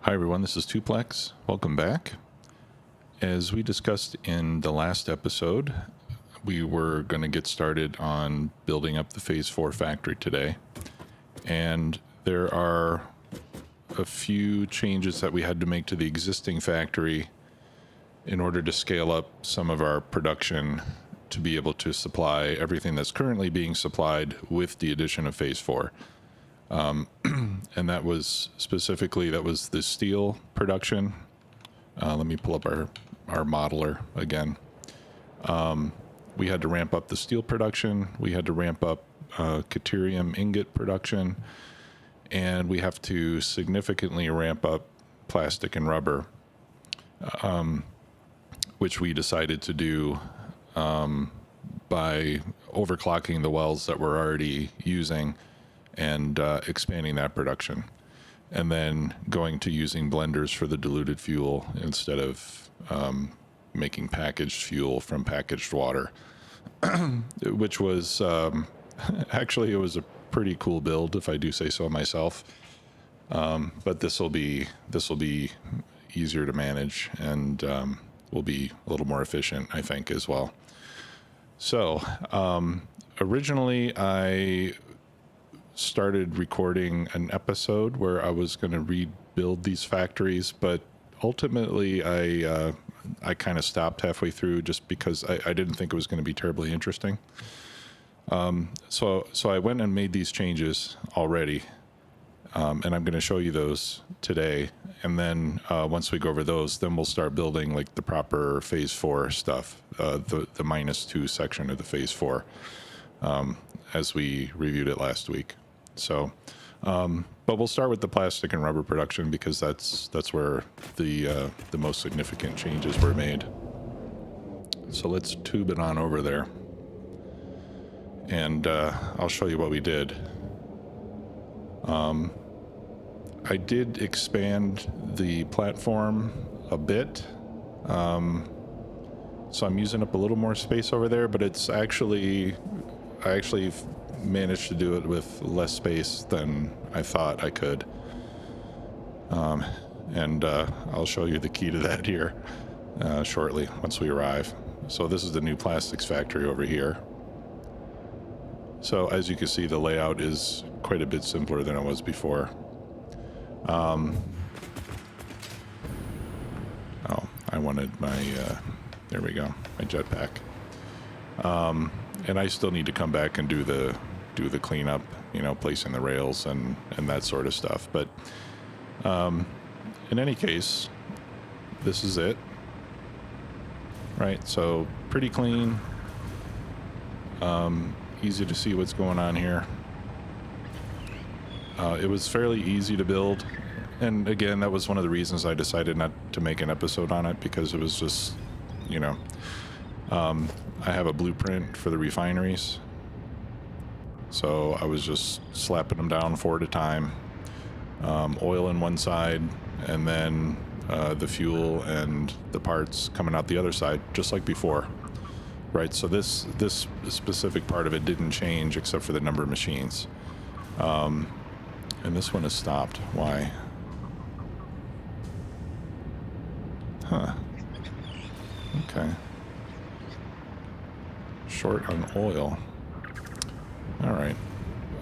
Hi everyone, this is Tuplex. Welcome back. As we discussed in the last episode, we were going to get started on building up the Phase 4 factory today. And there are a few changes that we had to make to the existing factory in order to scale up some of our production to be able to supply everything that's currently being supplied with the addition of Phase 4. And that was specifically, that was the steel production. Let me pull up our modeler again. We had to ramp up the steel production. We had to ramp up caterium ingot production. And we have to significantly ramp up plastic and rubber, which we decided to do by overclocking the wells that we're already using and expanding that production, and then going to using blenders for the diluted fuel instead of making packaged fuel from packaged water, which was actually, it was a pretty cool build, if I do say so myself. But this will be easier to manage and will be a little more efficient, I think, as well. So originally I started recording an episode where I was going to rebuild these factories, but ultimately I kind of stopped halfway through just because I didn't think it was going to be terribly interesting. So I went and made these changes already, and I'm going to show you those today. And then once we go over those, then we'll start building like the proper Phase 4 stuff, the -2 section of the Phase 4, as we reviewed it last week. So, but we'll start with the plastic and rubber production because that's where the most significant changes were made. So let's tube it on over there, and I'll show you what we did. I did expand the platform a bit, so I'm using up a little more space over there, but it's actually, I actually managed to do it with less space than I thought I could. And I'll show you the key to that here shortly once we arrive. So this is the new plastics factory over here. So as you can see, the layout is quite a bit simpler than it was before. Oh, I wanted my, there we go, my jetpack. And I still need to come back and do the cleanup, placing the rails and that sort of stuff. But in any case, this is it. Right, so pretty clean. Easy to see what's going on here. It was fairly easy to build. And again, that was one of the reasons I decided not to make an episode on it, because it was just, I have a blueprint for the refineries. So I was just slapping them down 4 at a time. Oil in one side, and then the fuel and the parts coming out the other side, just like before. Right, so this specific part of it didn't change except for the number of machines. And this one has stopped. Why? Huh. Okay. Short on oil. All right.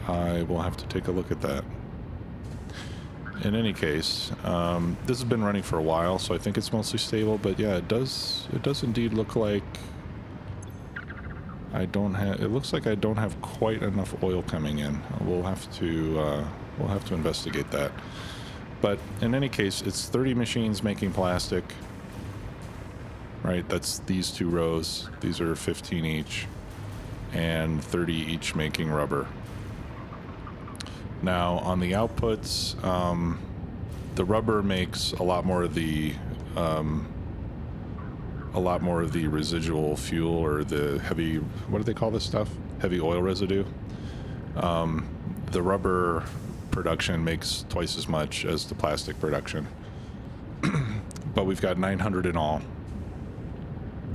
I will have to take a look at that. In any case, this has been running for a while, so I think it's mostly stable. But yeah, it does indeed look like I don't have. It looks like I don't have quite enough oil coming in. We'll have to investigate that. But in any case, it's 30 machines making plastic. Right, that's these 2 rows. These are 15 each, and 30 each making rubber. Now on the outputs, the rubber makes a lot more of the residual fuel, or the heavy, what do they call this stuff? Heavy oil residue. The rubber production makes twice as much as the plastic production. But we've got 900 in all.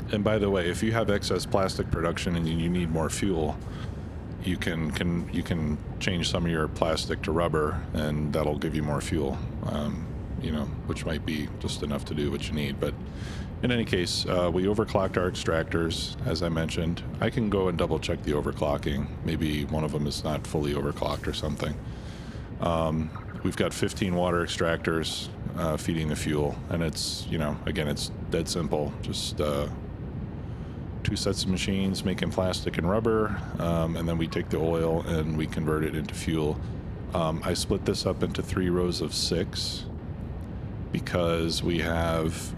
And by the way, if you have excess plastic production and you need more fuel, you can change some of your plastic to rubber, and that'll give you more fuel. you know, which might be just enough to do what you need. But in any case, we overclocked our extractors, as I mentioned. I can go and double check the overclocking. Maybe one of them is not fully overclocked or something. We've got 15 water extractors feeding the fuel, and it's, you know, again, it's dead simple. Just 2 sets of machines making plastic and rubber, and then we take the oil and we convert it into fuel. I split this up into 3 rows of 6 because we have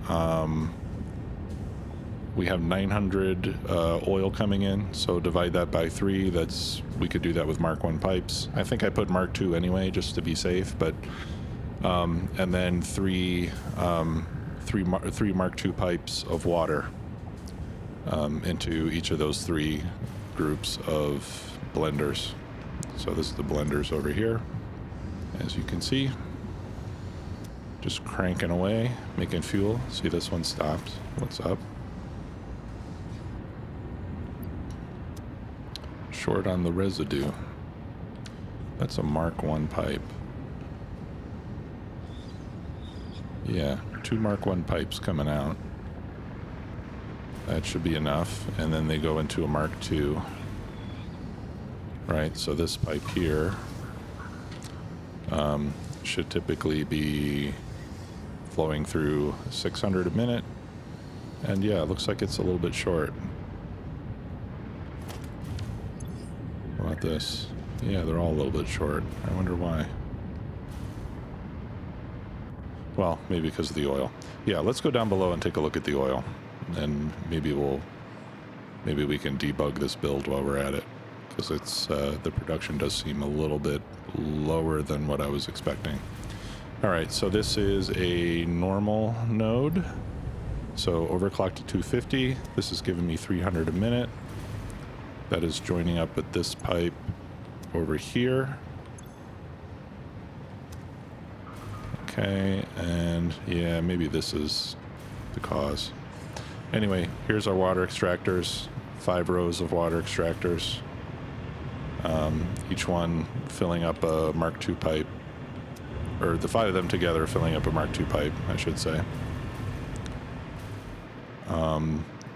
900 oil coming in, so divide that by 3. We could do that with Mark 1 pipes. I think I put Mark 2 anyway, just to be safe, but and then 3 Mark 2 pipes of water into each of those 3 groups of blenders. So this is the blenders over here, as you can see, just cranking away, making fuel. See, this one stopped. What's up? Short on the residue. That's a Mark 1 pipe. Yeah, 2 Mark 1 pipes coming out. That should be enough. And then they go into a Mark 2. Right, so this pipe here should typically be flowing through 600 a minute. And yeah, it looks like it's a little bit short. What about this? Yeah, they're all a little bit short. I wonder why. Well, maybe because of the oil. Yeah, let's go down below and take a look at the oil. And maybe we can debug this build while we're at it. Because it's the production does seem a little bit lower than what I was expecting. All right, so this is a normal node. So overclocked to 250. This is giving me 300 a minute. That is joining up with this pipe over here. Okay, and yeah, maybe this is the cause. Anyway, here's our water extractors. 5 rows of water extractors. Each one filling up a Mark II pipe, or the 5 of them together filling up a Mark II pipe, I should say.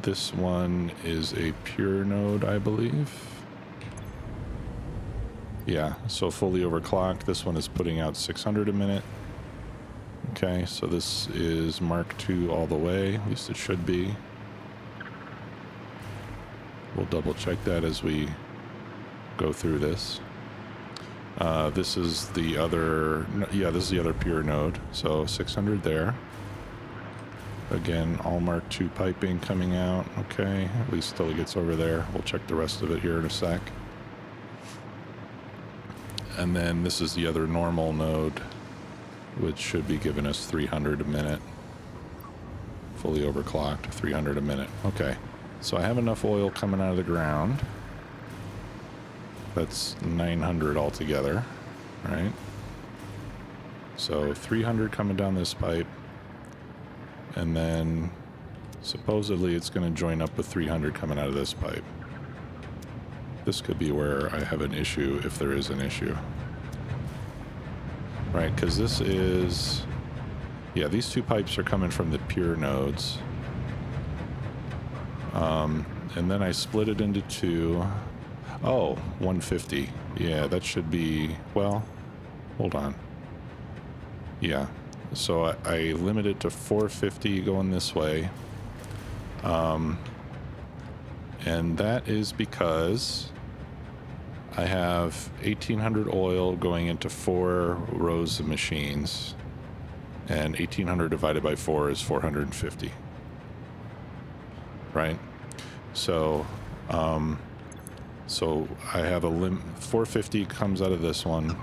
This one is a pure node, I believe. Yeah, so fully overclocked. This one is putting out 600 a minute. Okay, so this is Mark II all the way, at least it should be. We'll double check that as we go through this. This is the other, yeah, this is the other pure node, so 600 there. Again, all Mark II piping coming out, okay, at least till it gets over there. We'll check the rest of it here in a sec. And then this is the other normal node, which should be giving us 300 a minute. Fully overclocked, 300 a minute. Okay, so I have enough oil coming out of the ground. That's 900 altogether, right? So 300 coming down this pipe, and then supposedly it's going to join up with 300 coming out of this pipe. This could be where I have an issue, if there is an issue. Right, because this is... yeah, these 2 pipes are coming from the pure nodes. And then I split it into 2. Oh, 150. Yeah, that should be... well, hold on. Yeah, so I limit it to 450 going this way. And that is because I have 1800 oil going into 4 rows of machines, and 1800 divided by 4 is 450, right? So so I have a 450 comes out of this one,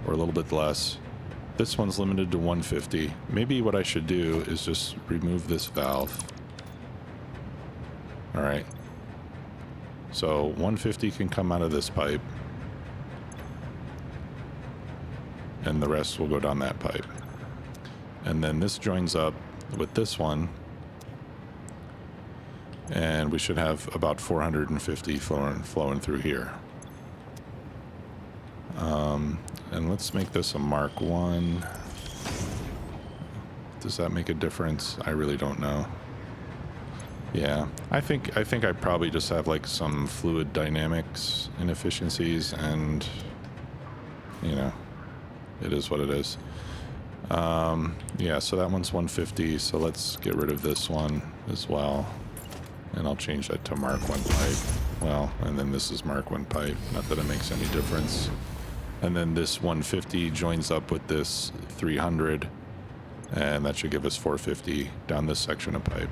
or a little bit less. This one's limited to 150. Maybe what I should do is just remove this valve. All right. So 150 can come out of this pipe, and the rest will go down that pipe. And then this joins up with this one, and we should have about 450 flowing through here. And let's make this a Mark 1. Does that make a difference? I really don't know. Yeah, I think I probably just have like some fluid dynamics inefficiencies, and you know, it is what it is. Yeah, so that one's 150, so let's get rid of this one as well. And I'll change that to Mark 1 pipe. Well, and then this is Mark 1 pipe. Not that it makes any difference. And then this 150 joins up with this 300, and that should give us 450 down this section of pipe.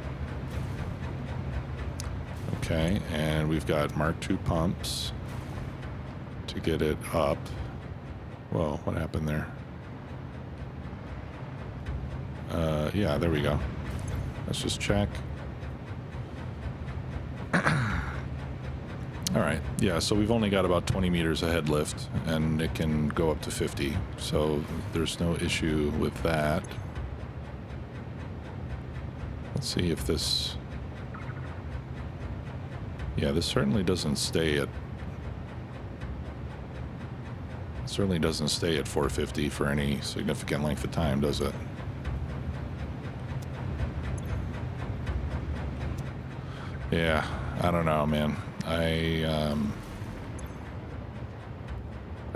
Okay, and we've got Mark II pumps to get it up. Whoa, what happened there? Yeah, there we go. Let's just check. All right, yeah, so we've only got about 20 meters of head lift, and it can go up to 50, so there's no issue with that. Let's see if this... Yeah, this certainly doesn't stay at... It certainly doesn't stay at 450 for any significant length of time, does it? Yeah, I don't know, man. I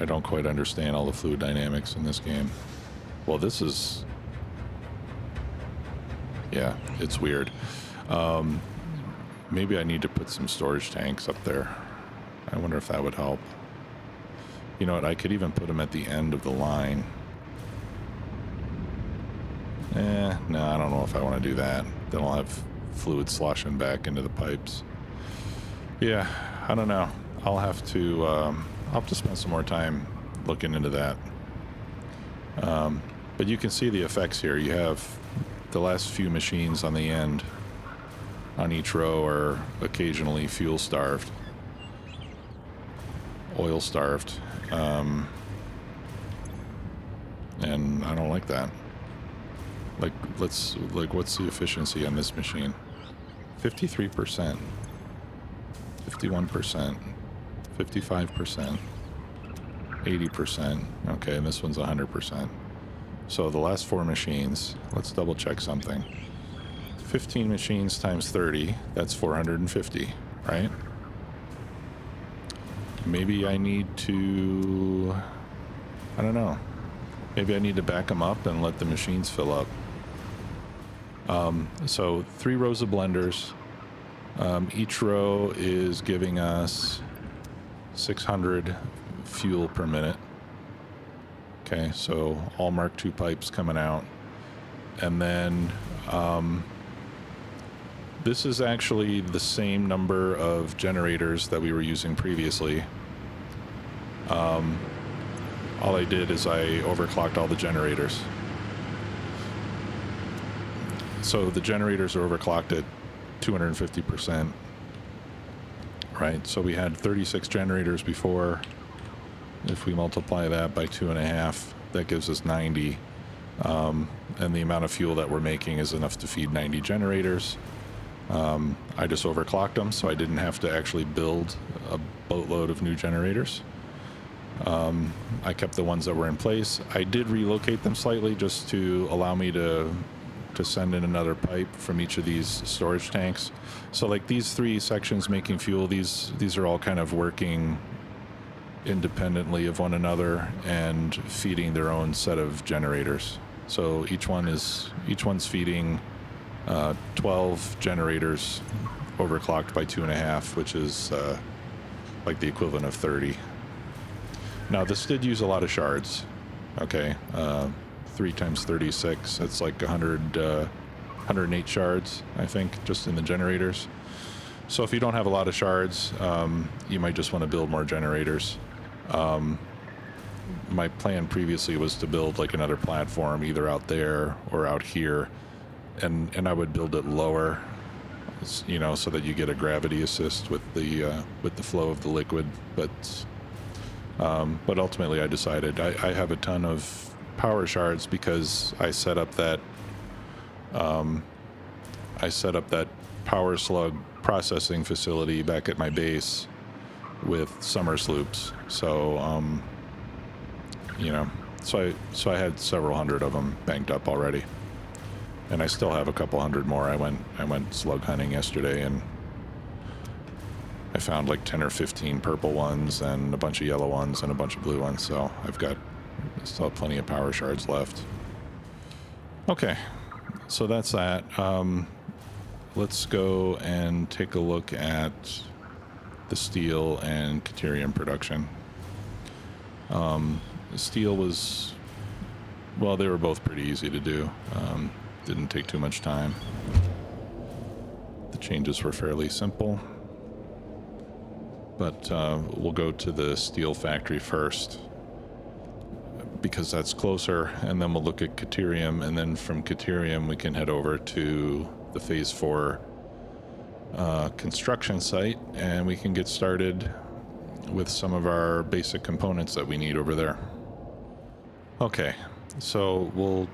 don't quite understand all the fluid dynamics in this game. Well, this is... Yeah, it's weird. Maybe I need to put some storage tanks up there. I wonder if that would help. You know what, I could even put them at the end of the line. No, I don't know if I want to do that. Then I'll have fluid sloshing back into the pipes. Yeah, I don't know. I'll have to spend some more time looking into that. But you can see the effects here. You have the last few machines on the end on each row are occasionally fuel starved, oil starved, and I don't like that. Like, what's the efficiency on this machine? 53%, 51%, 55%, 80%. Okay, and this one's 100%. So the last 4 machines, let's double check something. 15 machines times 30, that's 450, right? Maybe I need to, I don't know. Maybe I need to back them up and let the machines fill up. So 3 rows of blenders. Each row is giving us 600 fuel per minute. Okay, so all Mark II pipes coming out. And then this is actually the same number of generators that we were using previously. All I did is I overclocked all the generators. So the generators are overclocked at 250%, right? So we had 36 generators before. If we multiply that by 2.5, that gives us 90. And the amount of fuel that we're making is enough to feed 90 generators. I just overclocked them, so I didn't have to actually build a boatload of new generators. I kept the ones that were in place. I did relocate them slightly just to allow me to send in another pipe from each of these storage tanks. So like these 3 sections making fuel, these are all kind of working independently of one another and feeding their own set of generators. So each one's feeding 12 generators overclocked by 2.5, which is like the equivalent of 30. Now this did use a lot of shards. Okay, 3 times 36, that's like 108 shards, I think, just in the generators. So if you don't have a lot of shards, you might just want to build more generators. My plan previously was to build like another platform either out there or out here, and I would build it lower, you know, so that you get a gravity assist with the flow of the liquid. But ultimately I decided I have a ton of power shards because I set up that power slug processing facility back at my base with summer sloops. So you know, so I had several hundred of them banked up already. And I still have a couple hundred more. I went slug hunting yesterday, and I found like 10 or 15 purple ones and a bunch of yellow ones and a bunch of blue ones. So still have plenty of power shards left. Okay, so that's that. Let's go and take a look at the steel and caterium production. Steel was, well, they were both pretty easy to do. Didn't take too much time. The changes were fairly simple. But we'll go to the steel factory first, because that's closer, and then we'll look at caterium, and then from caterium we can head over to the phase 4 construction site, and we can get started with some of our basic components that we need over there. Okay, so we'll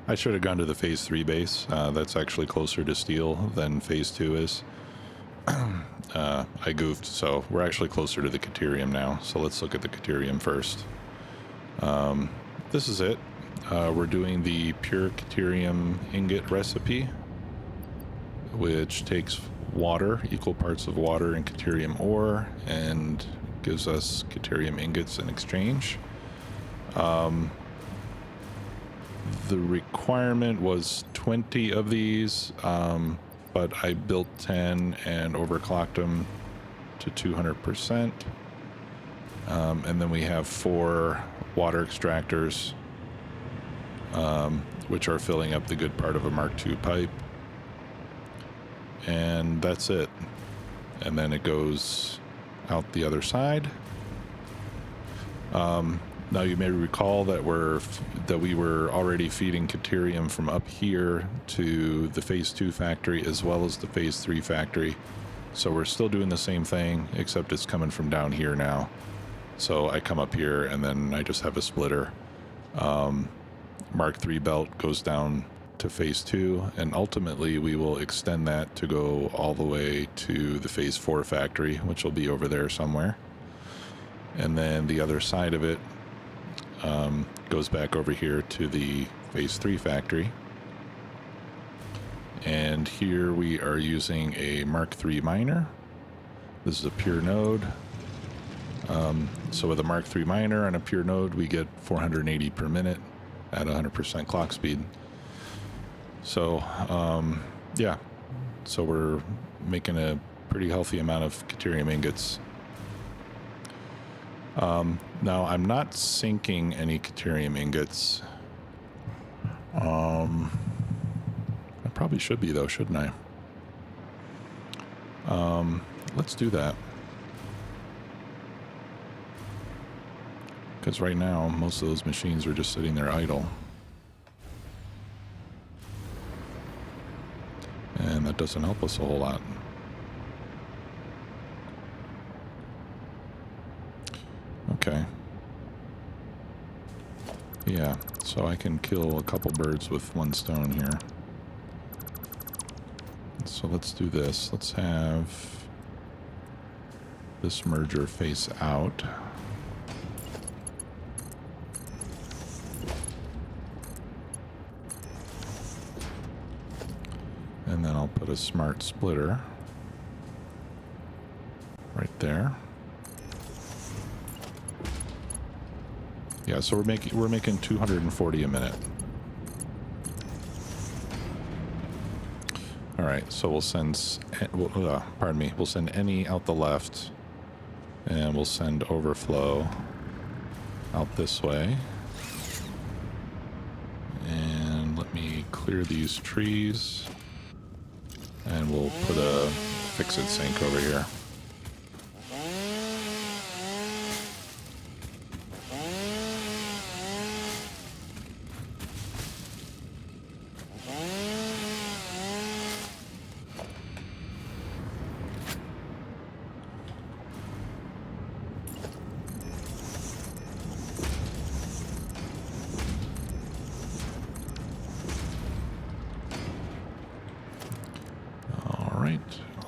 I should have gone to the phase 3 base. That's actually closer to steel than phase 2 is. I goofed, so we're actually closer to the caterium now. So let's look at the caterium first. This is it. We're doing the pure caterium ingot recipe, which takes water, equal parts of water and caterium ore, and gives us caterium ingots in exchange. The requirement was 20 of these, but I built 10 and overclocked them to 200%. And then we have 4 water extractors, which are filling up the good part of a Mark II pipe. And that's it. And then it goes out the other side. Now you may recall that we were already feeding caterium from up here to the phase 2 factory as well as the phase 3 factory. So we're still doing the same thing, except it's coming from down here now. So I come up here and then I just have a splitter. Mark III belt goes down to phase 2, and ultimately we will extend that to go all the way to the phase 4 factory, which will be over there somewhere. And then the other side of it goes back over here to the phase 3 factory. And here we are using a Mark III miner. This is a pure node. So with a Mark III miner and a pure node, we get 480 per minute at 100% clock speed. So, yeah. So we're making a pretty healthy amount of caterium ingots. Now I'm not sinking any caterium ingots. I probably should be though, shouldn't I? Let's do that. Because right now, most of those machines are just sitting there idle. And that doesn't help us a whole lot. Okay. Yeah, so I can kill a couple birds with one stone here. So let's do this. Let's have this merger face out. And then I'll put a smart splitter right there. Yeah, so we're making 240 a minute. All right, so we'll send we'll send any out the left, and we'll send overflow out this way. And let me clear these trees, and we'll put a fix-it sink over here.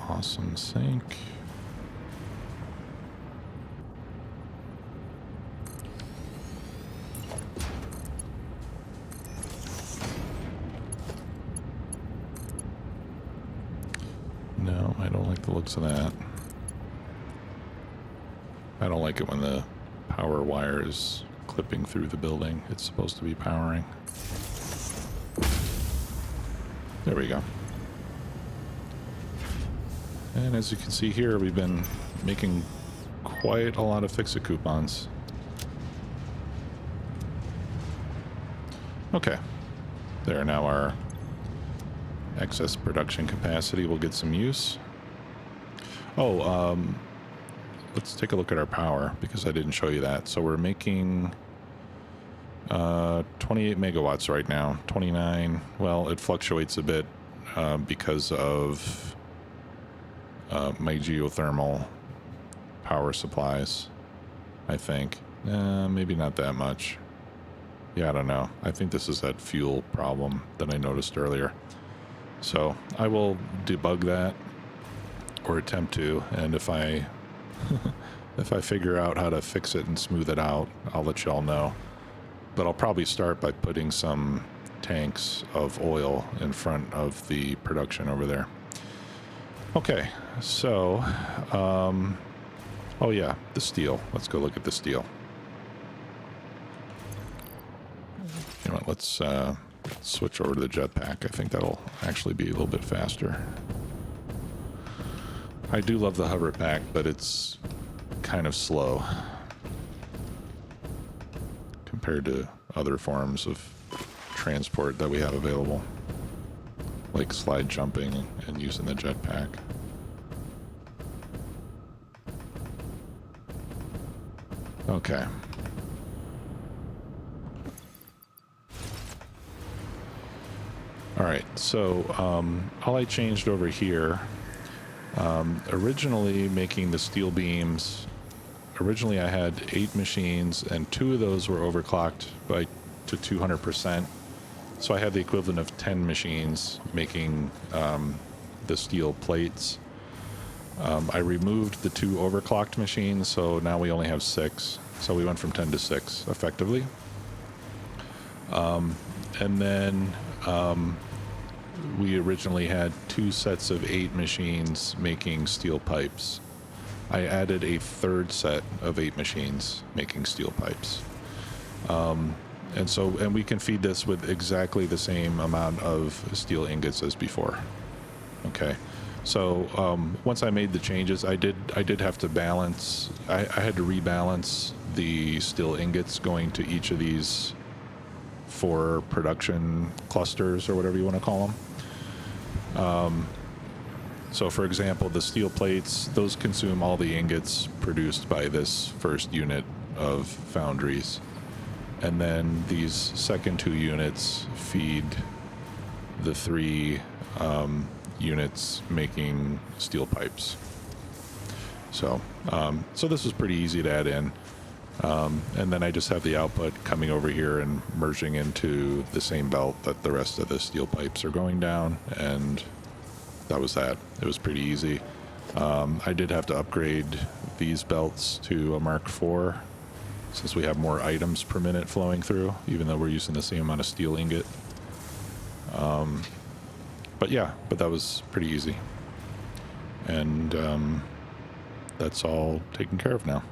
Awesome sink. looks of that. I don't like it when the power wire is clipping through the building. It's supposed to be powering. There we go. And as you can see here, we've been making quite a lot of fix-it coupons. Okay. There, now our excess production capacity will get some use. Oh, let's take a look at our power, because I didn't show you that. So we're making 28 megawatts right now. 29. Well, it fluctuates a bit because of my geothermal power supplies, I think. Maybe not that much. Yeah, I don't know. I think this is that fuel problem that I noticed earlier. So I will debug that, or attempt to, and if I if I figure out how to fix it and smooth it out, I'll let y'all know. But I'll probably start by putting some tanks of oil in front of the production over there. Okay, so oh yeah, the steel. Let's go look at the steel. You know what, let's switch over to the jetpack. I think that'll actually be a little bit faster. I do love the hover pack, but it's kind of slow compared to other forms of transport that we have available, like slide jumping and using the jetpack. Okay. All right, so all I changed over here, originally making the steel beams, originally I had 8 machines and 2 of those were overclocked to 200%. So I had the equivalent of 10 machines making the steel plates. I removed the 2 overclocked machines, so now we only have 6. So we went from 10 to 6 effectively. And then we originally had 2 sets of 8 machines making steel pipes. I added a 3rd set of 8 machines making steel pipes. And we can feed this with exactly the same amount of steel ingots as before. Okay. So once I made the changes, I did have to balance. I had to rebalance the steel ingots going to each of these 4 production clusters, or whatever you want to call them. So for example, the steel plates, those consume all the ingots produced by this first unit of foundries. And then these second 2 units feed the 3 units making steel pipes. So this is pretty easy to add in. And then I just have the output coming over here and merging into the same belt that the rest of the steel pipes are going down, and that was that. It was pretty easy. I did have to upgrade these belts to a Mark IV, since we have more items per minute flowing through, even though we're using the same amount of steel ingot. But that was pretty easy. And that's all taken care of now.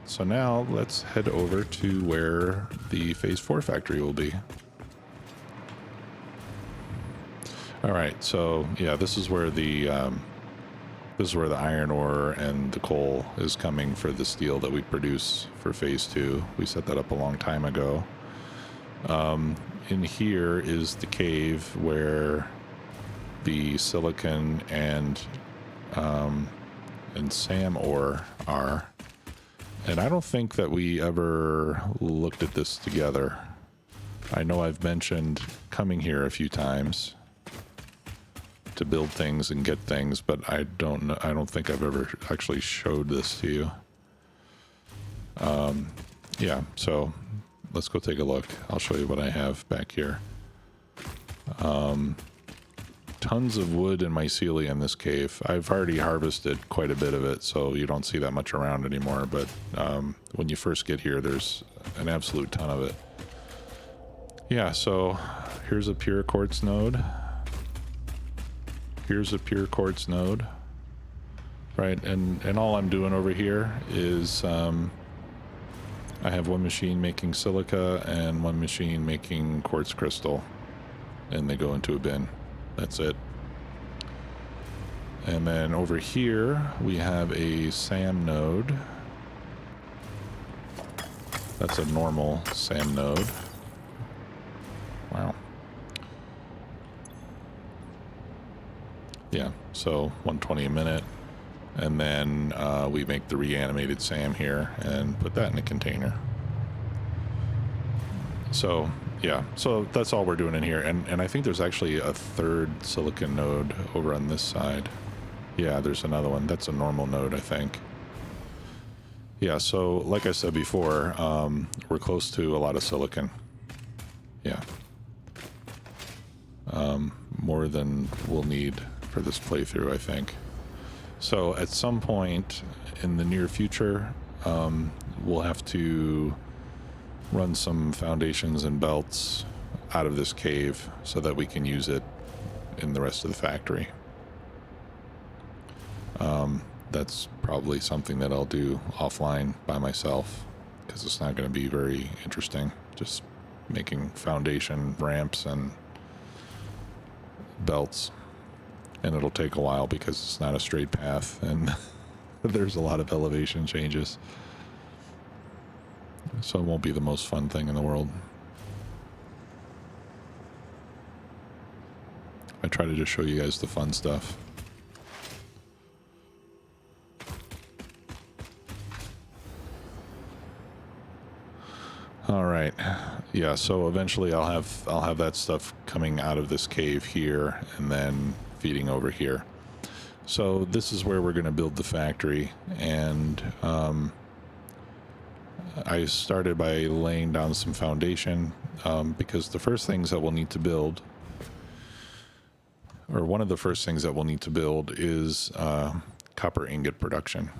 So now let's head over to where the Phase 4 factory will be. All right, so yeah, this is where the iron ore and the coal is coming for the steel that we produce for Phase 2. We set that up a long time ago. In here is the cave where the silicon and SAM ore are. And I don't think that we ever looked at this together. I know I've mentioned coming here a few times to build things and get things, but I don't think I've ever actually showed this to you. Yeah, so let's go take a look. I'll show you what I have back here. Tons of wood and mycelia in this cave. I've already harvested quite a bit of it, so you don't see that much around anymore, but when you first get here, there's an absolute ton of it. Yeah, so here's a pure quartz node. Here's a pure quartz node. right? And all I'm doing over here is I have one machine making silica and one machine making quartz crystal, and they go into a bin. That's it. And then over here we have a SAM node. That's a normal SAM node. Wow. Yeah, so 120 a minute. And then we make the reanimated SAM here and put that in a container. So yeah, so that's all we're doing in here. And I think there's actually a third silicon node over on this side. Yeah, there's another one. That's a normal node, I think. Yeah, so like I said before, we're close to a lot of silicon. Yeah. More than we'll need for this playthrough, I think. So at some point in the near future, we'll have to run some foundations and belts out of this cave so that we can use it in the rest of the factory. That's probably something that I'll do offline by myself, because it's not going to be very interesting just making foundation ramps and belts, and it'll take a while because it's not a straight path and there's a lot of elevation changes, so it won't be the most fun thing in the world. I try to just show you guys the fun stuff. All right, yeah, so eventually I'll have that stuff coming out of this cave here and then feeding over here. So this is where we're going to build the factory, and I started by laying down some foundation, because the first things that we'll need to build, or one of the first things that we'll need to build, is copper ingot production.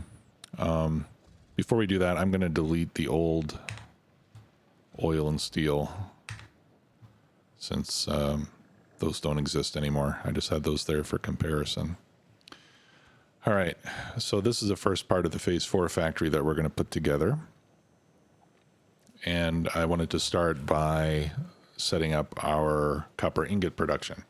Before we do that, I'm going to delete the old oil and steel, since those don't exist anymore. I just had those there for comparison. All right, so this is the first part of the Phase 4 factory that we're going to put together. And I wanted to start by setting up our copper ingot production.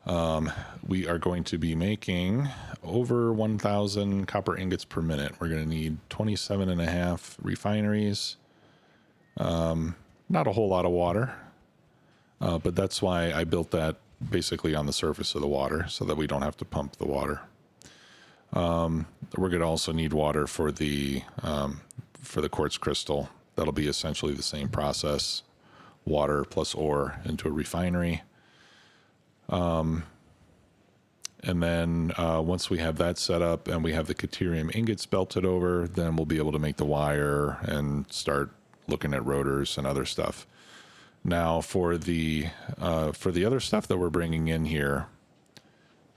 We are going to be making over 1,000 copper ingots per minute. We're going to need 27.5 refineries. Not a whole lot of water, but that's why I built that basically on the surface of the water so that we don't have to pump the water. We're going to also need water for the quartz crystal. That'll be essentially the same process, water plus ore into a refinery. And then once we have that set up and we have the caterium ingots belted over, then we'll be able to make the wire and start looking at rotors and other stuff. Now for the other stuff that we're bringing in here,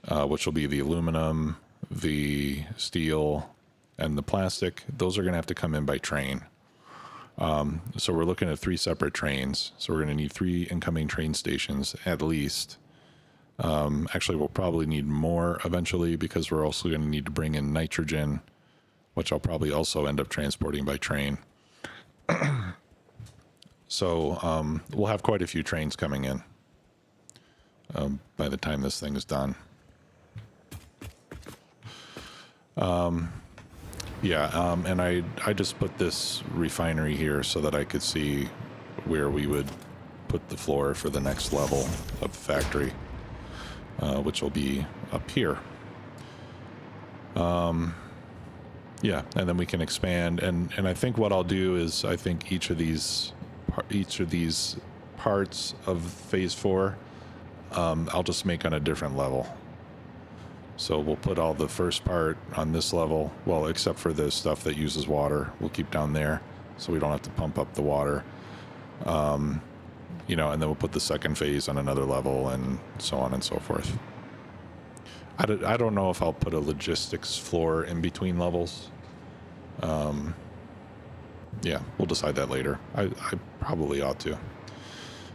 which will be the aluminum, the steel, and the plastic, those are going to have to come in by train. So we're looking at 3 separate trains. So we're going to need 3 incoming train stations at least. Actually, we'll probably need more eventually, because we're also going to need to bring in nitrogen, which I'll probably also end up transporting by train. So we'll have quite a few trains coming in by the time this thing is done. And I just put this refinery here so that I could see where we would put the floor for the next level of the factory, which will be up here. Yeah, and then we can expand, and I think what I'll do is, I think each of these parts of Phase 4, I'll just make on a different level. So we'll put all the first part on this level, well, except for the stuff that uses water, we'll keep down there, so we don't have to pump up the water. And then we'll put the second phase on another level, and so on and so forth. I don't know if I'll put a logistics floor in between levels. Yeah, we'll decide that later. I probably ought to.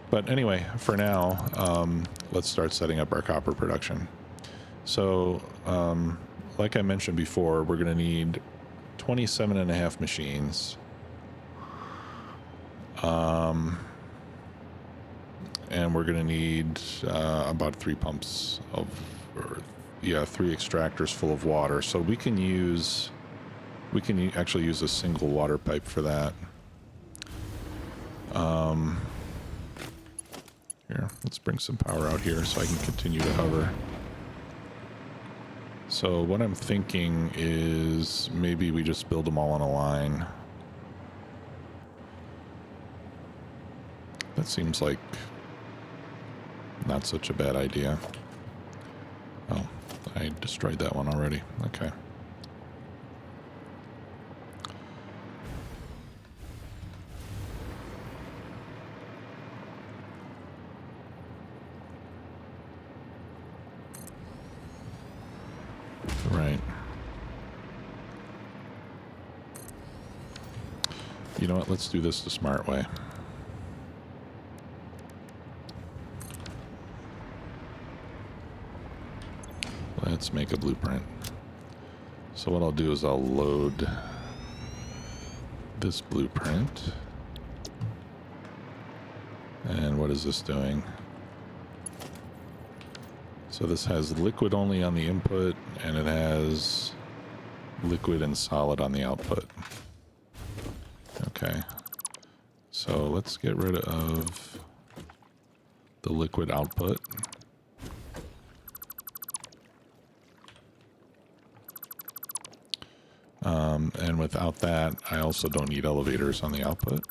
But anyway, for now, let's start setting up our copper production. So like I mentioned before, we're going to need 27 and a half machines. And we're going to need about 3 pumps of, or, yeah, 3 extractors full of water. So we can actually use a single water pipe for that. Here, let's bring some power out here so I can continue to hover. So what I'm thinking is maybe we just build them all on a line. That seems like not such a bad idea. Oh, I destroyed that one already. Okay. Right. You know what? Let's do this the smart way. Let's make a blueprint. So what I'll do is I'll load this blueprint. And what is this doing? So this has liquid only on the input, and it has liquid and solid on the output. Okay. So let's get rid of the liquid output. And without that, I also don't need elevators on the output.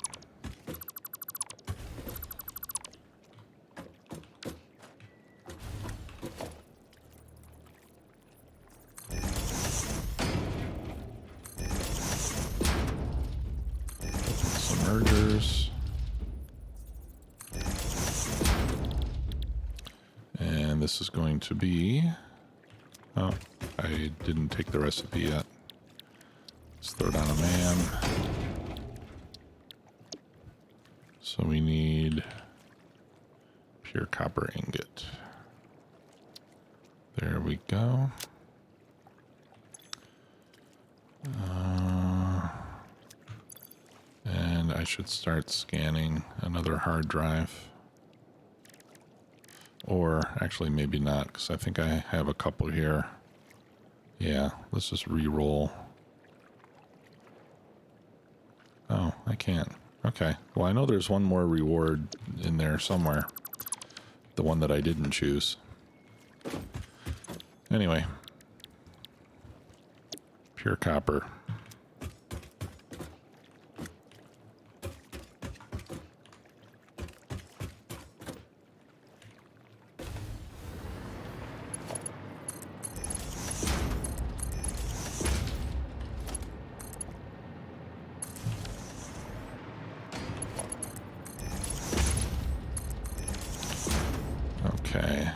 Some mergers. And this is going to be... Oh, I didn't take the recipe yet. Let's throw down a man. So we need pure copper ingot. There we go. And I should start scanning another hard drive. Or actually maybe not, because I think I have a couple here. Yeah, let's just re-roll. Oh, I can't. Okay. Well, I know there's one more reward in there somewhere. The one that I didn't choose. Anyway. Pure copper. Okay.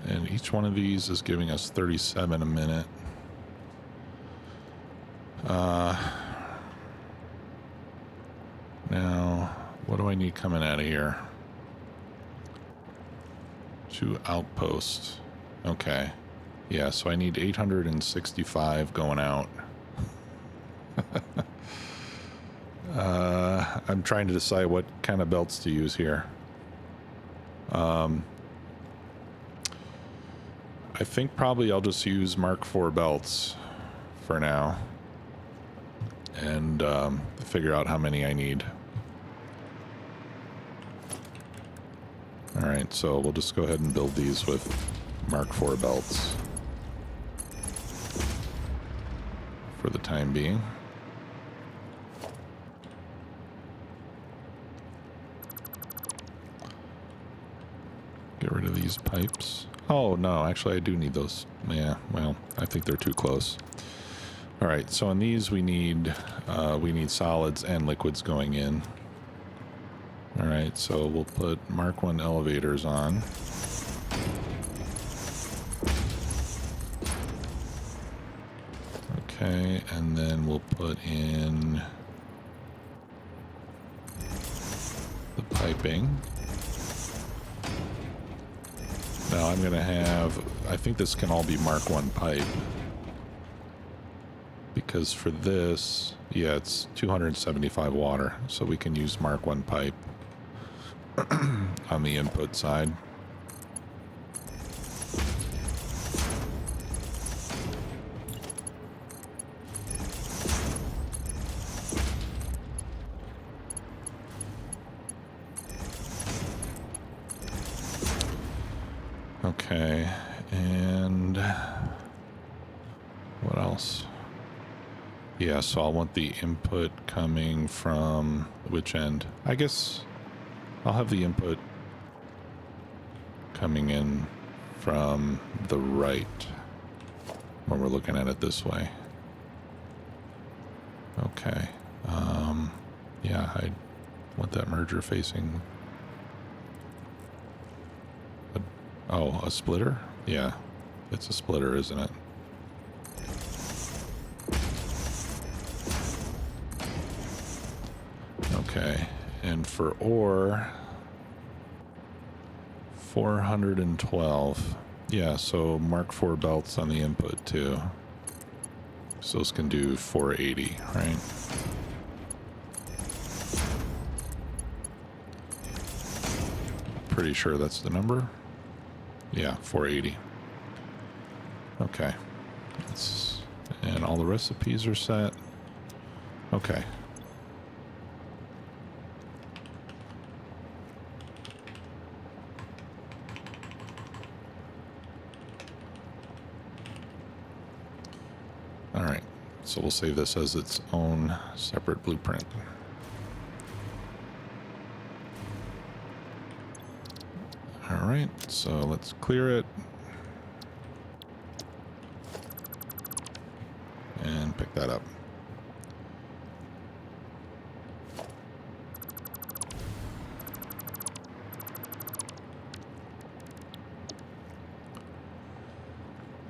And each one of these is giving us 37 a minute. Now, what do I need coming out of here? 2 outposts. Okay. Yeah, so I need 865 going out. I'm trying to decide what kind of belts to use here. I think probably I'll just use Mark IV belts for now. And figure out how many I need. Alright, so we'll just go ahead and build these with Mark IV belts. For the time being. Get rid of these pipes. Oh, no, actually I do need those. Yeah, well, I think they're too close. All right, so on these we need solids and liquids going in. All right, so we'll put Mark I elevators on. Okay, and then we'll put in the piping. Now, Now I'm going to have, I think this can all be Mark 1 pipe. Because for this, yeah, it's 275 water. So we can use Mark 1 pipe on the input side. Okay, and what else? Yeah, so I'll want the input coming from which end? I guess I'll have the input coming in from the right when we're looking at it this way. Okay. Yeah, I want that merger facing... Oh, a splitter? Yeah, it's a splitter, isn't it? Okay, and for ore, 412. Yeah, so Mark 4 belts on the input too. So those can do 480, right? Pretty sure that's the number. Yeah, 480. Okay. And all the recipes are set. Okay. All right. So we'll save this as its own separate blueprint. All right, so let's clear it. And pick that up.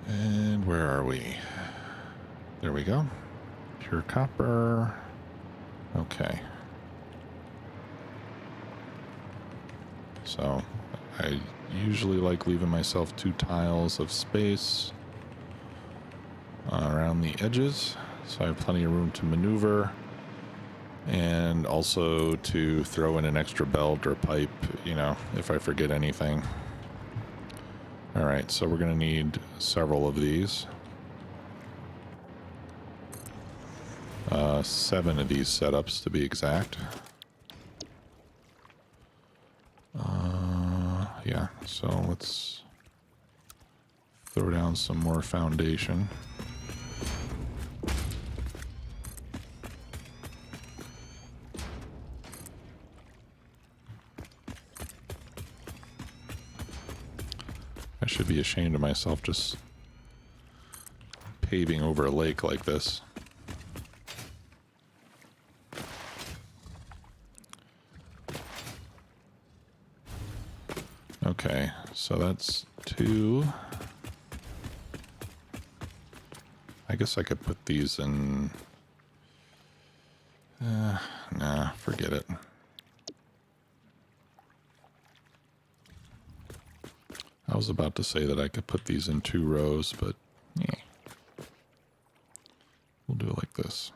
And where are we? There we go. Pure copper. Okay. So I usually like leaving myself 2 tiles of space around the edges, so I have plenty of room to maneuver, and also to throw in an extra belt or pipe, you know, if I forget anything. All right, so we're going to need several of these. 7 of these setups to be exact. Yeah, so let's throw down some more foundation. I should be ashamed of myself just paving over a lake like this. Okay, so that's 2. I guess I could put these in... nah, forget it. I was about to say that I could put these in 2 rows, but yeah. We'll do it like this.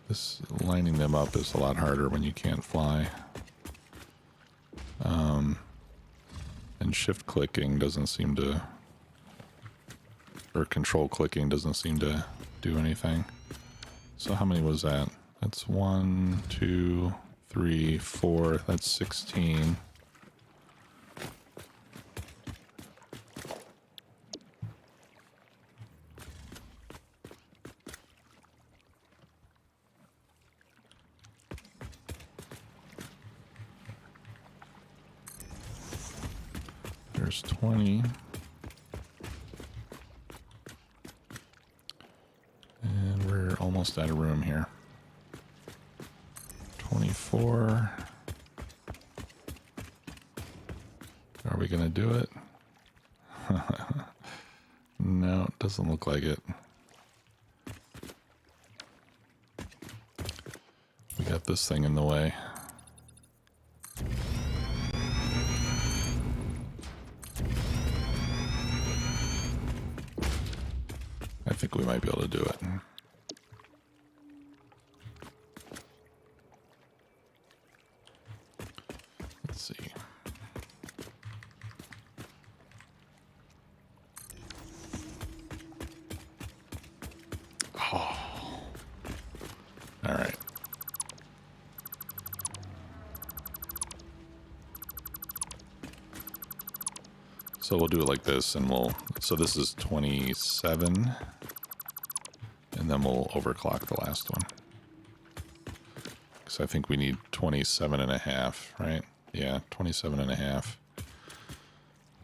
This lining them up is a lot harder when you can't fly. And shift clicking doesn't seem to, or control clicking doesn't seem to do anything. So how many was that? That's 1, 2, 3, 4. That's 16. There's 20. And we're almost out of room here. 24. Are we going to do it? No, it doesn't look like it. We got this thing in the way. think we might be able to do it. Let's see. Oh. All right. So we'll do it like this, and so this is 27, and then we'll overclock the last one. Because I think we need 27.5, right? Yeah, 27.5.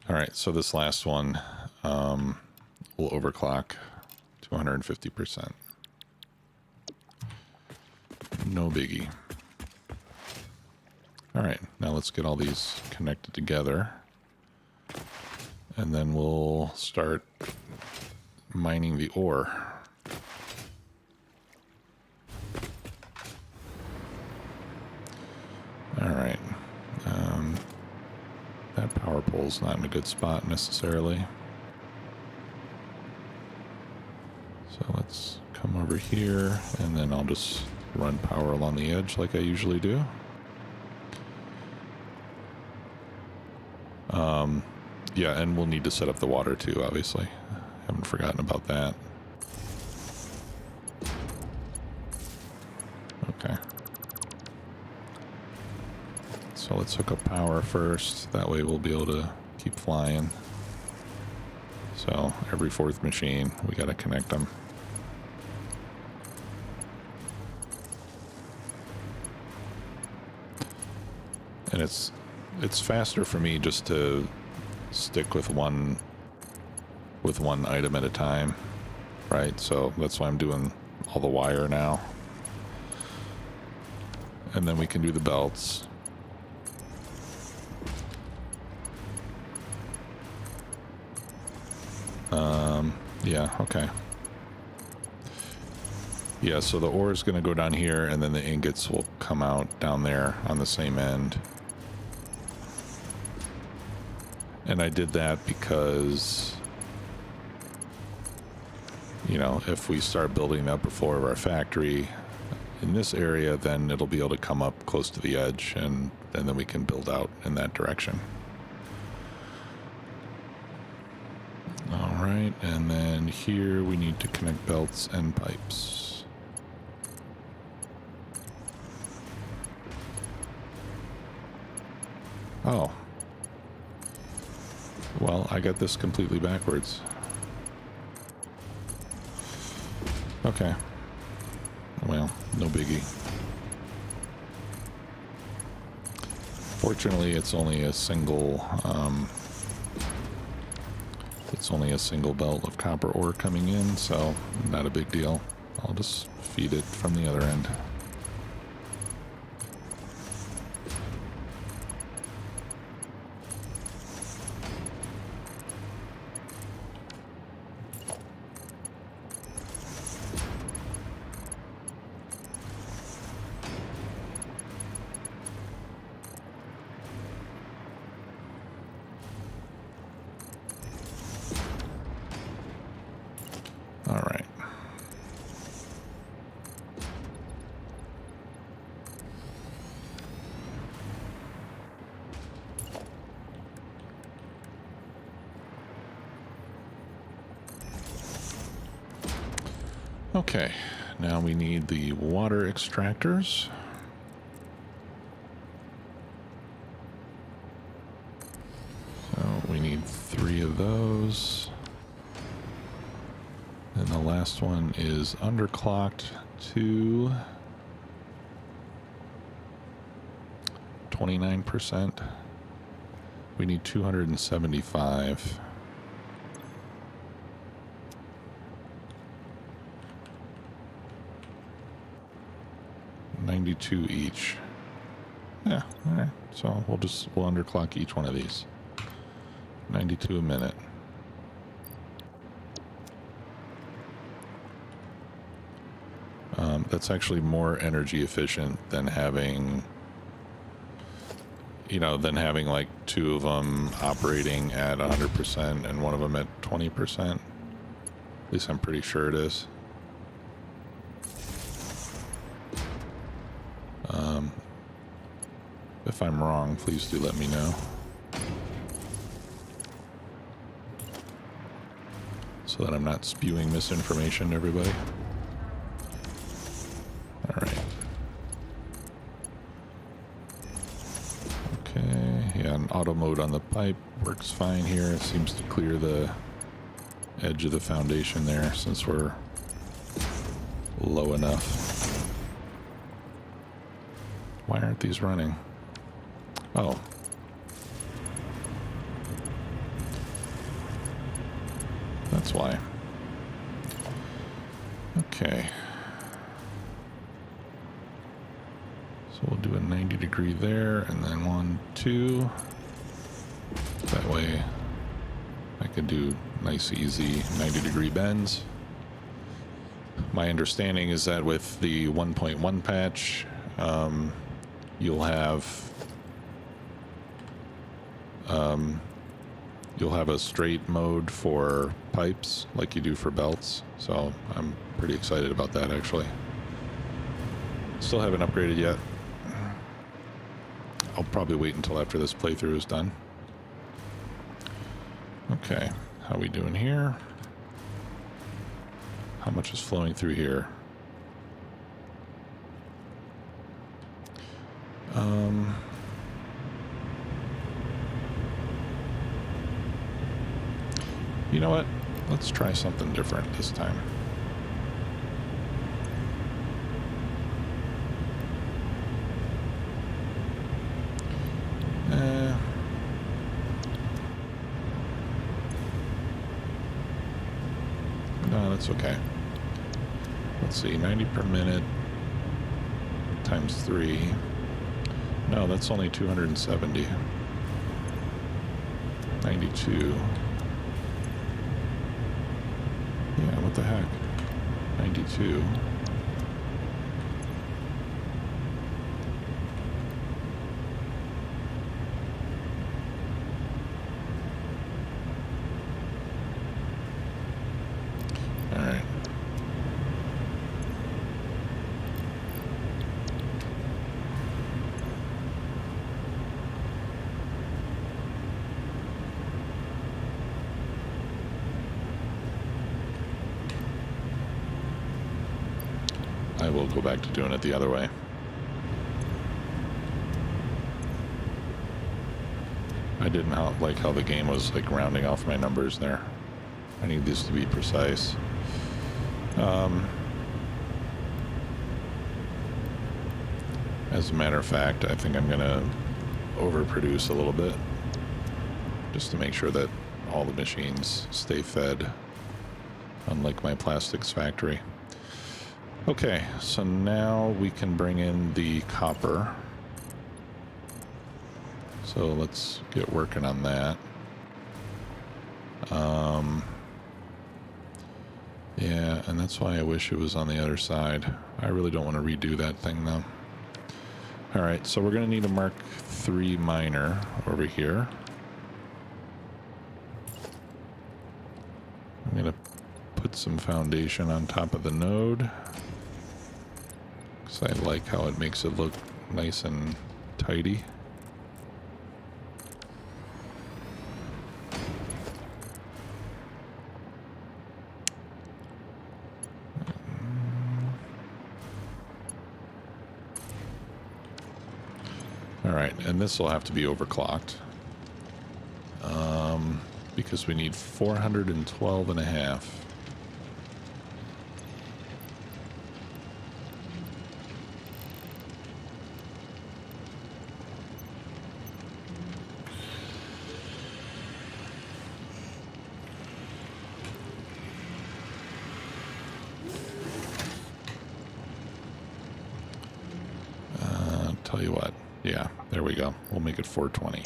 All right, so this last one will overclock to 150%. No biggie. All right, now let's get all these connected together. And then we'll start mining the ore. All right. That power pole's not in a good spot necessarily. So let's come over here, and then I'll just run power along the edge like I usually do. Yeah, and we'll need to set up the water too, obviously. Haven't forgotten about that. Okay. So let's hook up power first. That way we'll be able to keep flying. So every fourth machine, we got to connect them. And it's faster for me just to stick with one item at a time, right? So that's why I'm doing all the wire now. And then we can do the belts. Yeah, okay. Yeah, so the ore is going to go down here, and then the ingots will come out down there on the same end. And I did that because, you know, if we start building the upper floor of our factory in this area, then it'll be able to come up close to the edge, and then we can build out in that direction. All right, and then here we need to connect belts and pipes. Oh. Well, I got this completely backwards. Okay. Well, no biggie. Fortunately, it's only a single belt of copper ore coming in, so not a big deal. I'll just feed it from the other end. All right. Okay, now we need the water extractors. So we need 3 of those. And the last one is underclocked to 29%. We need 275. 92 each. Yeah, all right. So we'll underclock each one of these. 92 a minute. That's actually more energy efficient than having, like 2 of them operating at 100% and one of them at 20%. At least I'm pretty sure it is. If I'm wrong, please do let me know. So that I'm not spewing misinformation to everybody. Alright. Okay, yeah, an auto mode on the pipe works fine here. It seems to clear the edge of the foundation there since we're low enough. Why aren't these running? Oh. That's why. Okay. So we'll do a 90 degree there, and then 1, 2. That way I can do nice, easy 90 degree bends. My understanding is that with the 1.1 patch, you'll have a straight mode for pipes like you do for belts, so I'm pretty excited about that actually. Still haven't upgraded yet. I'll probably wait until after this playthrough is done. Okay, how we doing here? How much is flowing through here? You know what? Let's try something different this time. No, that's okay. Let's see, 90 per minute times 3. No, that's only 270. 92. Yeah, what the heck? 92. All right. I will go back to doing it the other way. I didn't like how the game was like rounding off my numbers there. I need these to be precise. As a matter of fact, I think I'm gonna overproduce a little bit just to make sure that all the machines stay fed, unlike my plastics factory. Okay, so now we can bring in the copper. So let's get working on that. Yeah, and that's why I wish it was on the other side. I really don't want to redo that thing though. All right, so we're going to need a Mark III miner over here. I'm going to put some foundation on top of the node, because I like how it makes it look nice and tidy. All right, and this will have to be overclocked because we need 412 and a half. Tell you what, yeah, there we go. We'll make it 420.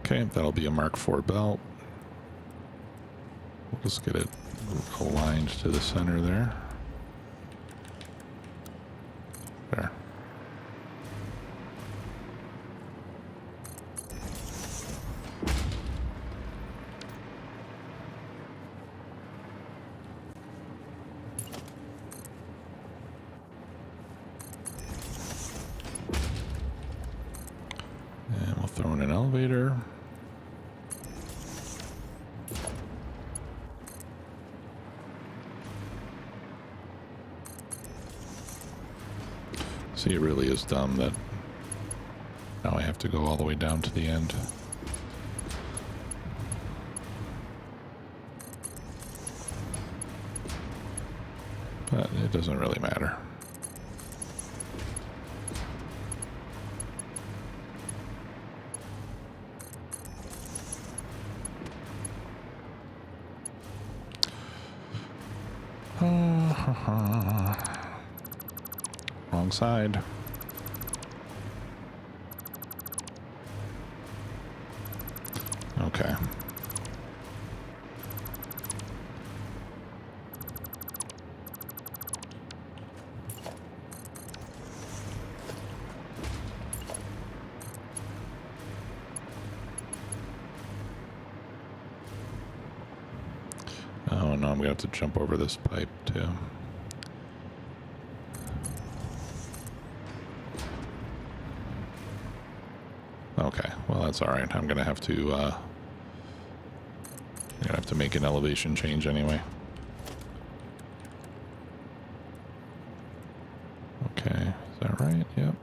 Okay, that'll be a Mark IV belt. We'll just get it aligned to the center there. There. want an elevator. See, it really is dumb that now I have to go all the way down to the end. But it doesn't really matter. Wrong side. Okay. Oh no, I'm gonna have to jump over this pipe too. Okay, well that's all right. I'm gonna have to make an elevation change anyway. Okay, is that right? Yep.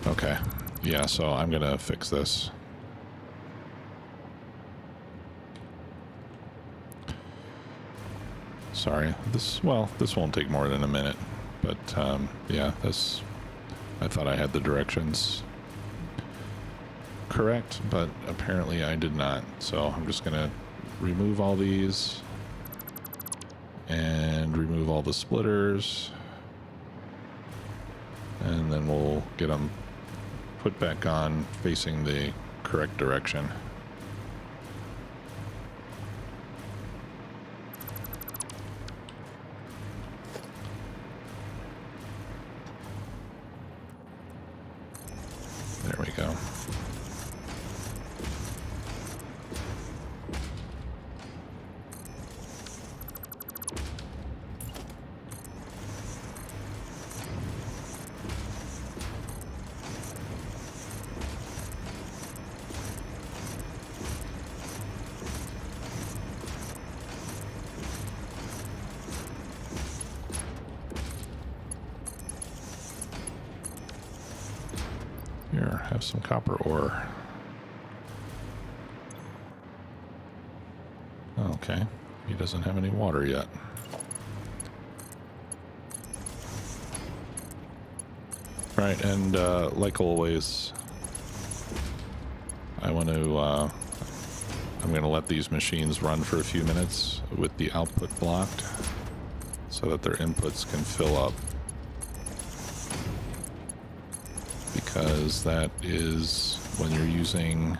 Okay, yeah, so I'm gonna fix this. Sorry, this won't take more than a minute, but yeah, I thought I had the directions correct, but apparently I did not. So I'm just gonna remove all these and remove all the splitters, and then we'll get them put back on facing the correct direction. There we go. Here, have some copper ore. Okay, he doesn't have any water yet. Right, and like always, I'm going to let these machines run for a few minutes with the output blocked so that their inputs can fill up. Because that is when you're using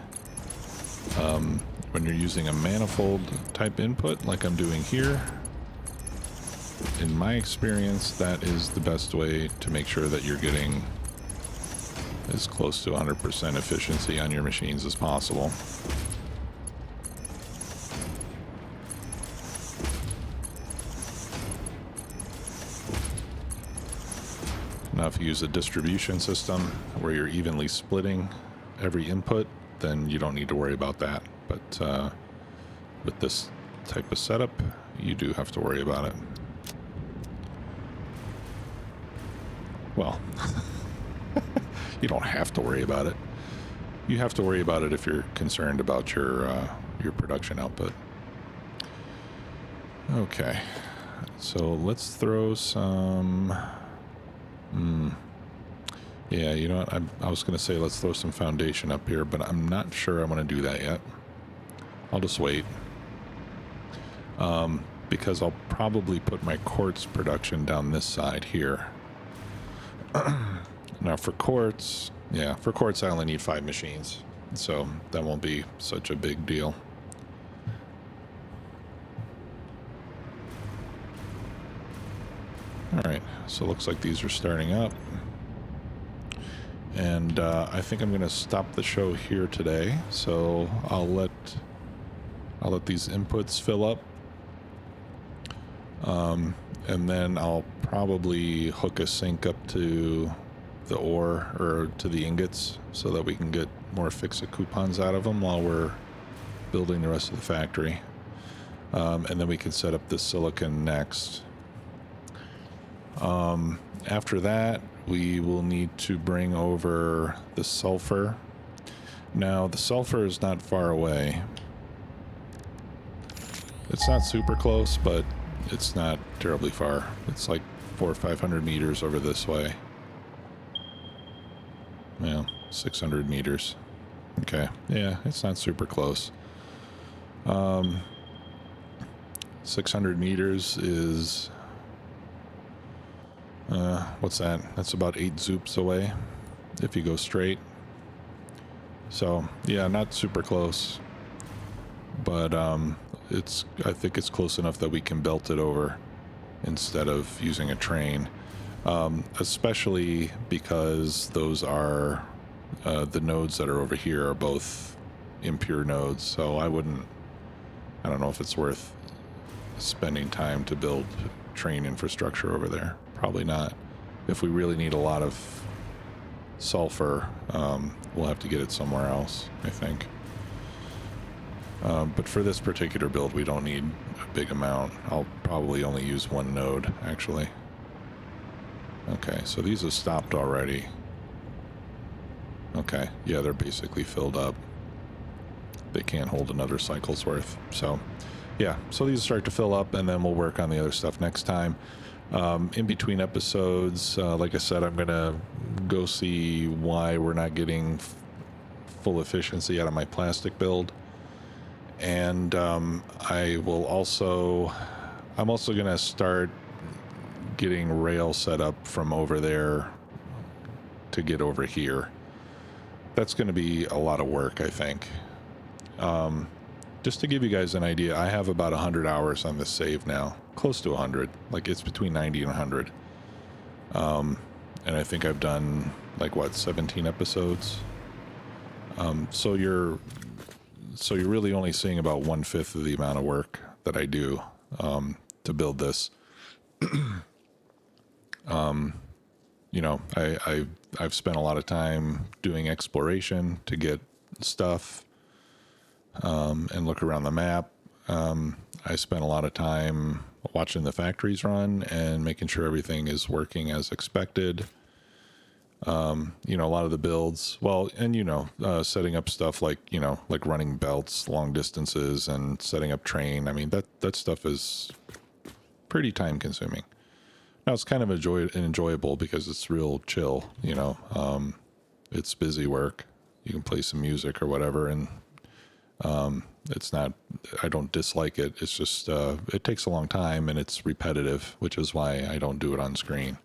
a manifold type input like I'm doing here. In my experience, that is the best way to make sure that you're getting as close to 100% efficiency on your machines as possible. Now, if you use a distribution system where you're evenly splitting every input, then you don't need to worry about that. But with this type of setup, you do have to worry about it. Well, you don't have to worry about it. You have to worry about it if you're concerned about your production output. Okay, so let's throw some... Yeah, you know what? I was going to say let's throw some foundation up here, but I'm not sure I want to do that yet. I'll just wait. Because I'll probably put my quartz production down this side here. Now for quartz, I only need 5 machines, so that won't be such a big deal. Alright, so it looks like these are starting up. And I think I'm going to stop the show here today, so I'll let these inputs fill up. And then I'll probably hook a sink up to the ore or to the ingots so that we can get more fix-it coupons out of them while we're building the rest of the factory. And then we can set up the silicon next. After that, we will need to bring over the sulfur. Now, the sulfur is not far away. It's not super close, but it's not terribly far. It's like 400 or 500 meters over this way. Yeah, 600 meters. Okay, yeah, it's not super close. 600 meters is... what's that? That's about 8 zoops away if you go straight. So, yeah, not super close. But I think it's close enough that we can belt it over instead of using a train. Especially because those are the nodes that are over here are both impure nodes. So I don't know if it's worth spending time to build train infrastructure over there. Probably not. If we really need a lot of sulfur, we'll have to get it somewhere else, I think. But for this particular build, we don't need a big amount. I'll probably only use one node, actually. Okay, so these have stopped already. Okay, yeah, they're basically filled up. They can't hold another cycle's worth. So, yeah, so these start to fill up, and then we'll work on the other stuff next time. In between episodes, like I said, I'm going to go see why we're not getting full efficiency out of my plastic build. And I'm also going to start getting rail set up from over there to get over here. That's going to be a lot of work, I think. Just to give you guys an idea, I have about 100 hours on this save now. Close to 100. Like, it's between 90 and 100. And I think I've done, 17 episodes? So you're really only seeing about 1/5 of the amount of work that I do to build this. I've spent a lot of time doing exploration to get stuff and look around the map. I spent a lot of time watching the factories run and making sure everything is working as expected. A lot of the builds, setting up stuff like running belts long distances and setting up train. I mean, that stuff is pretty time consuming. Now it's kind of enjoyable because it's real chill, it's busy work. You can play some music or whatever, and it's not, I don't dislike it. It's just, it takes a long time and it's repetitive, which is why I don't do it on screen.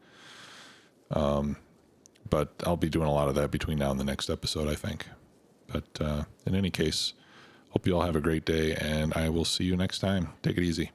But I'll be doing a lot of that between now and the next episode, I think. But in any case, hope you all have a great day, and I will see you next time. Take it easy.